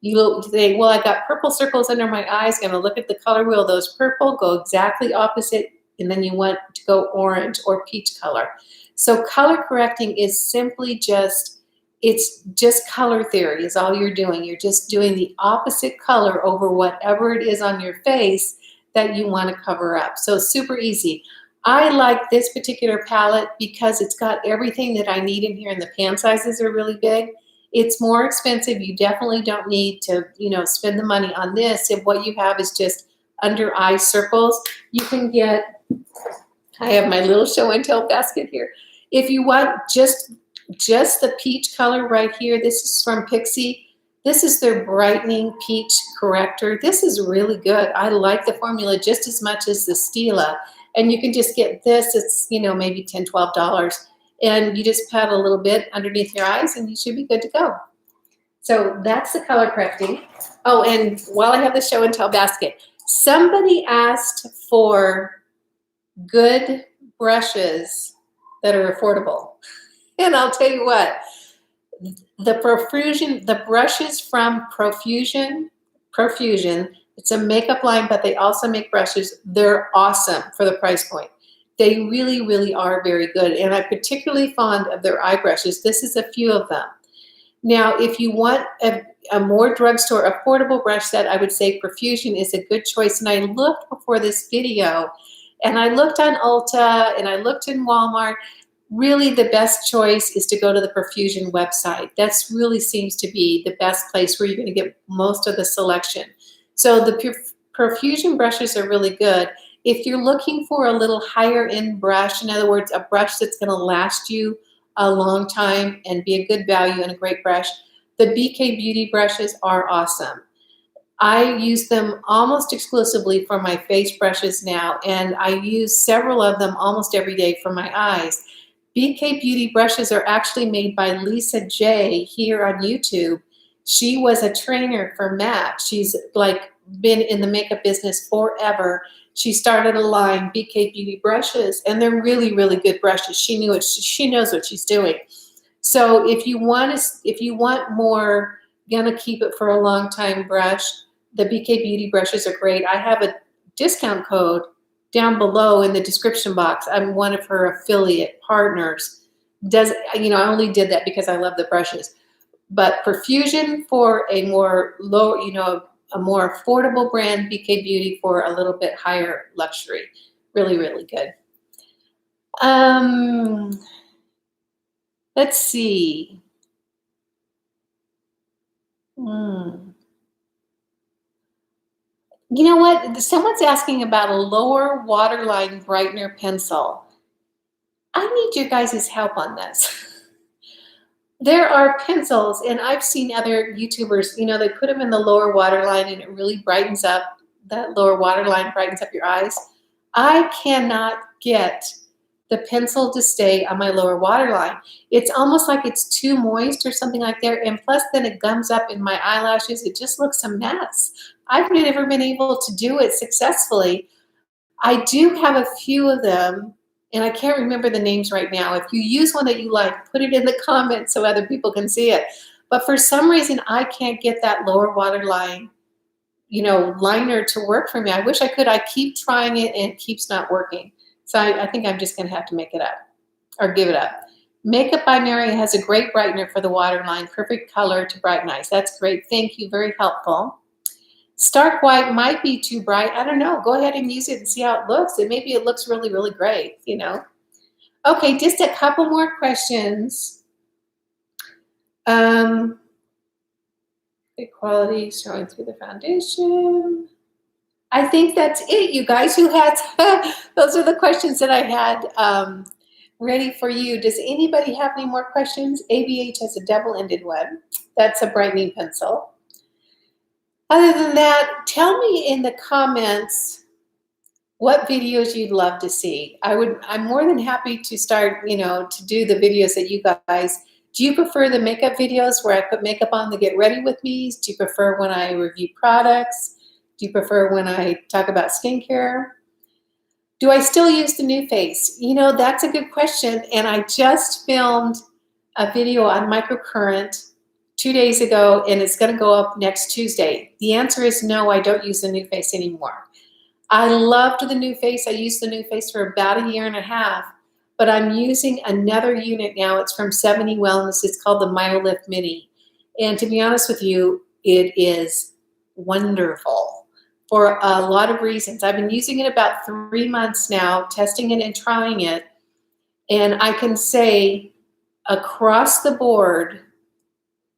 Speaker 1: You say, well, I got purple circles under my eyes. Going to look at the color wheel. Those purple go exactly opposite. And then you want to go orange or peach color. So color correcting is simply it's just color theory is all you're doing. You're just doing the opposite color over whatever it is on your face that you want to cover up. So super easy. I like this particular palette because it's got everything that I need in here, and the pan sizes are really big. It's more expensive. You definitely don't need to, spend the money on this. If what you have is just under eye circles, you can get, I have my little show and tell basket here. If you want just the peach color right here, this is from Pixie. This is their brightening peach corrector. This is really good. I like the formula just as much as the Stila. And you can just get this. It's, maybe $10, $12. And you just pat a little bit underneath your eyes and you should be good to go. So that's the color correcting. Oh, and while I have the show and tell basket, somebody asked for good brushes that are affordable. And I'll tell you what, the brushes from Profusion, it's a makeup line, but they also make brushes. They're awesome for the price point. They really, really are very good. And I'm particularly fond of their eye brushes. This is a few of them. Now, if you want a more drugstore affordable brush set, I would say Profusion is a good choice. And I looked before this video, and I looked on Ulta, and I looked in Walmart. Really, the best choice is to go to the Profusion website. That really seems to be the best place where you're going to get most of the selection. So the Profusion brushes are really good. If you're looking for a little higher end brush, in other words, a brush that's going to last you a long time and be a good value and a great brush, the BK Beauty brushes are awesome. I use them almost exclusively for my face brushes now, and I use several of them almost every day for my eyes. BK Beauty brushes are actually made by Lisa J here on YouTube. She was a trainer for MAC. She's like been in the makeup business forever. She started a line, BK Beauty brushes, and they're really, really good brushes. She knows what she's doing. So if you want more, gonna keep it for a long time brush, the BK Beauty brushes are great. I have a discount code down below in the description box. I'm one of her affiliate partners. I only did that because I love the brushes. But Profusion for a more low, a more affordable brand, BK Beauty for a little bit higher luxury. Really, really good. Let's see. You know what? Someone's asking about a lower waterline brightener pencil. I need your guys' help on this. There are pencils, and I've seen other YouTubers, they put them in the lower waterline and it really brightens up, that lower waterline brightens up your eyes. I cannot get the pencil to stay on my lower waterline. It's almost like it's too moist or something like that, and plus then it gums up in my eyelashes. It just looks a mess. I've never been able to do it successfully. I do have a few of them, and I can't remember the names right now. If you use one that you like, put it in the comments so other people can see it. But for some reason, I can't get that lower waterline, liner to work for me. I wish I could. I keep trying it and it keeps not working. So I think I'm just going to have to make it up or give it up. Makeup by NIRA has a great brightener for the waterline. Perfect color to brighten eyes. That's great. Thank you. Very helpful. Stark white might be too bright. I don't know. Go ahead and use it and see how it looks. And maybe it looks really, really great, Okay, just a couple more questions. Equality showing through the foundation. I think that's it, you guys who had, those are the questions that I had ready for you. Does anybody have any more questions? ABH has a double-ended one. That's a brightening pencil. Other than that, tell me in the comments what videos you'd love to see. I'm more than happy to start, to do the videos that you guys, do you prefer the makeup videos where I put makeup on to get ready with me? Do you prefer when I review products? Do you prefer when I talk about skincare? Do I still use the NuFace? That's a good question. And I just filmed a video on microcurrent 2 days ago, and it's going to go up next Tuesday. The answer is no, I don't use the NuFace anymore. I loved the NuFace. I used the NuFace for about 1.5 years, but I'm using another unit now. It's from 70 Wellness. It's called the MyoLift Mini. And to be honest with you, it is wonderful for a lot of reasons. I've been using it about 3 months now, testing it and trying it. And I can say across the board,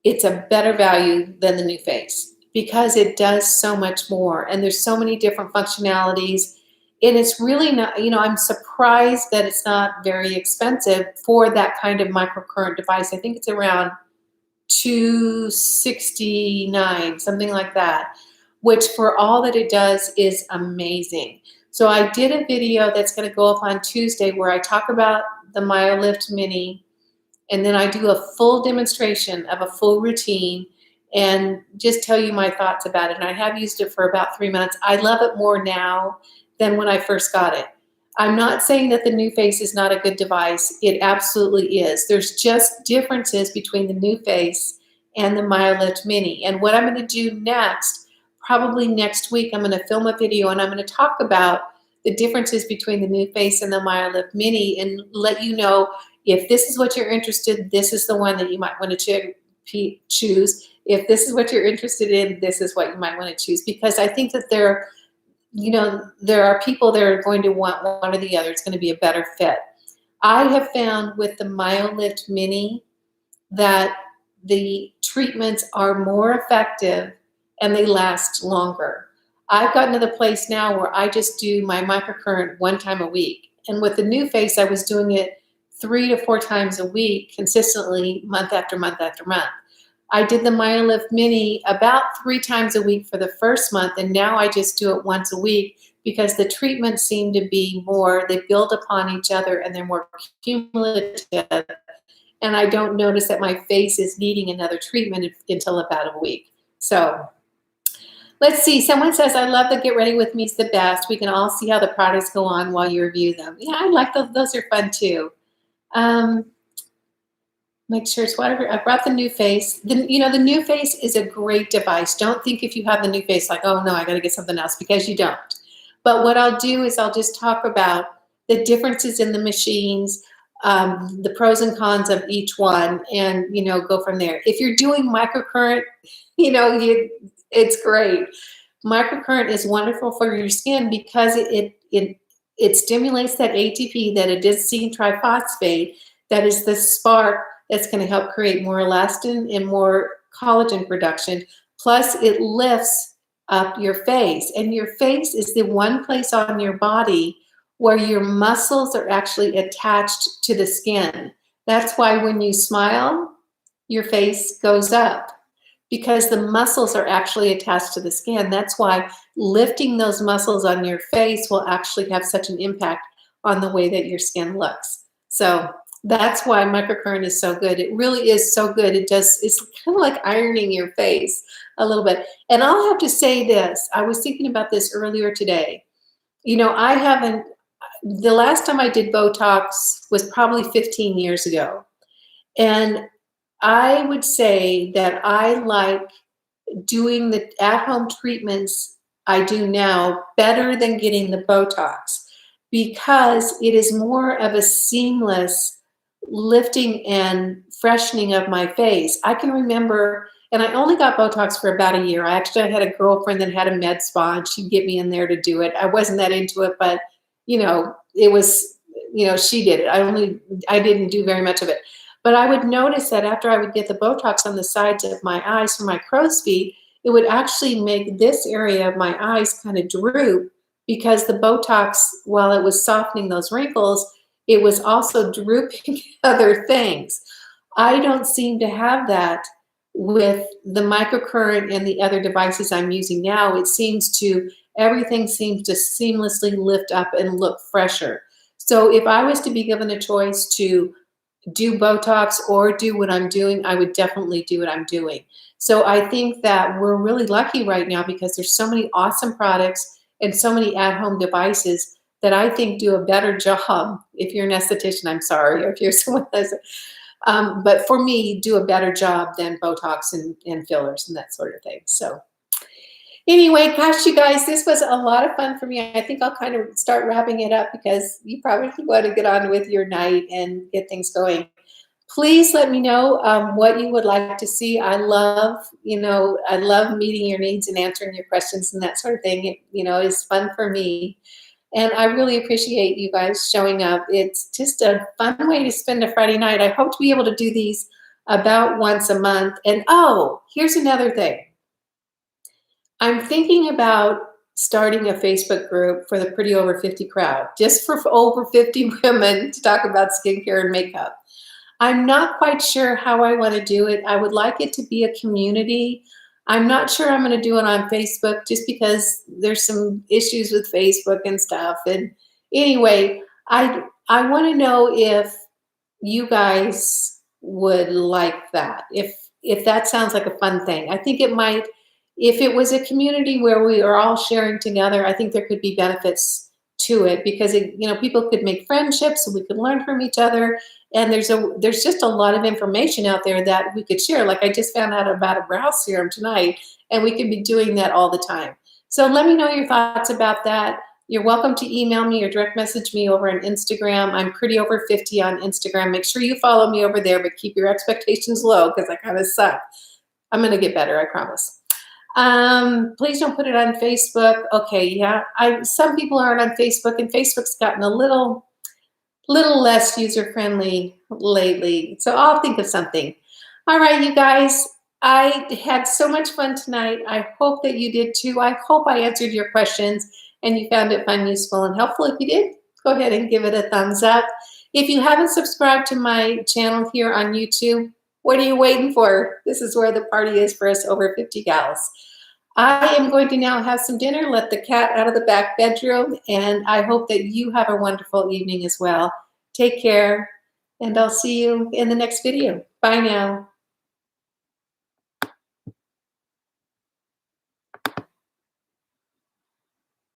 Speaker 1: it's a better value than the NuFace because it does so much more. And there's so many different functionalities. And it's really not, I'm surprised that it's not very expensive for that kind of microcurrent device. I think it's around $269, something like that, which for all that it does is amazing. So I did a video that's going to go up on Tuesday where I talk about the MyoLift Mini, and then I do a full demonstration of a full routine and just tell you my thoughts about it. And I have used it for about 3 months. I love it more now than when I first got it. I'm not saying that the NuFace is not a good device. It absolutely is. There's just differences between the NuFace and the MyoLift Mini. And what I'm going to do next, probably next week, I'm going to film a video and I'm going to talk about the differences between the NuFace and the MyoLift Mini and let you know if this is what you're interested in, this is the one that you might want to choose. If this is what you're interested in, this is what you might want to choose. Because I think that there are people that are going to want one or the other. It's going to be a better fit. I have found with the MyoLift Mini that the treatments are more effective and they last longer. I've gotten to the place now where I just do my microcurrent 1 time a week. And with the new face, I was doing it 3 to 4 times a week consistently, month after month after month. I did the MyoLift Mini about 3 times a week for the first month, and now I just do it once a week because the treatments seem to be more, they build upon each other and they're more cumulative. And I don't notice that my face is needing another treatment until about a week. So let's see. Someone says, I love the Get Ready With Me's the best. We can all see how the products go on while you review them. Yeah, I like those. Those are fun too. Make sure it's whatever. I brought the new face. The new face is a great device. Don't think if you have the new face like, oh no, I got to get something else, because you don't. But what I'll do is I'll just talk about the differences in the machines, the pros and cons of each one, and go from there. If you're doing microcurrent, it's great. Microcurrent is wonderful for your skin because it stimulates that ATP, that adenosine triphosphate, that is the spark that's going to help create more elastin and more collagen production. Plus, it lifts up your face. And your face is the one place on your body where your muscles are actually attached to the skin. That's why when you smile, your face goes up, because the muscles are actually attached to the skin. That's why lifting those muscles on your face will actually have such an impact on the way that your skin looks. So that's why microcurrent is so good. It really is so good. It's kind of like ironing your face a little bit. And I'll have to say this. I was thinking about this earlier today. The last time I did Botox was probably 15 years ago. And I would say that I like doing the at-home treatments I do now better than getting the Botox, because it is more of a seamless lifting and freshening of my face. I can remember, and I only got Botox for about a year. I had a girlfriend that had a med spa, and she'd get me in there to do it. I wasn't that into it, but it was, she did it. I didn't do very much of it. But I would notice that after I would get the Botox on the sides of my eyes for my crow's feet, it would actually make this area of my eyes kind of droop, because the Botox, while it was softening those wrinkles, it was also drooping other things. I don't seem to have that with the microcurrent and the other devices I'm using now. Everything seems to seamlessly lift up and look fresher. So if I was to be given a choice to do Botox or do what I'm doing, I would definitely do what I'm doing. So I think that we're really lucky right now, because there's so many awesome products and so many at-home devices that I think do a better job. If you're an esthetician, I'm sorry, or if you're someone that's, but for me, do a better job than Botox and fillers and that sort of thing. So anyway, gosh, you guys, this was a lot of fun for me. I think I'll kind of start wrapping it up, because you probably want to get on with your night and get things going. Please let me know what you would like to see. I love meeting your needs and answering your questions and that sort of thing. It is fun for me. And I really appreciate you guys showing up. It's just a fun way to spend a Friday night. I hope to be able to do these about once a month. And here's another thing. I'm thinking about starting a Facebook group for the Pretty Over 50 crowd, just for over 50 women to talk about skincare and makeup. I'm not quite sure how I want to do it. I would like it to be a community. I'm not sure I'm going to do it on Facebook, just because there's some issues with Facebook and stuff. And anyway, I want to know if you guys would like that. If that sounds like a fun thing. I think it might. If it was a community where we are all sharing together, I think there could be benefits to it, because people could make friendships and we could learn from each other. And there's just a lot of information out there that we could share. Like I just found out about a brow serum tonight, and we could be doing that all the time. So let me know your thoughts about that. You're welcome to email me or direct message me over on Instagram. I'm Pretty Over 50 on Instagram. Make sure you follow me over there, but keep your expectations low, because I kind of suck. I'm going to get better, I promise. Please don't put it on Facebook. Okay, yeah. Some people aren't on Facebook, and Facebook's gotten a little less user-friendly lately. So I'll think of something. All right, you guys. I had so much fun tonight. I hope that you did too. I hope I answered your questions and you found it fun, useful, and helpful. If you did, go ahead and give it a thumbs up. If you haven't subscribed to my channel here on YouTube, what are you waiting for? This is where the party is for us over 50 gals. I am going to now have some dinner, let the cat out of the back bedroom, and I hope that you have a wonderful evening as well. Take care, and I'll see you in the next video. Bye now.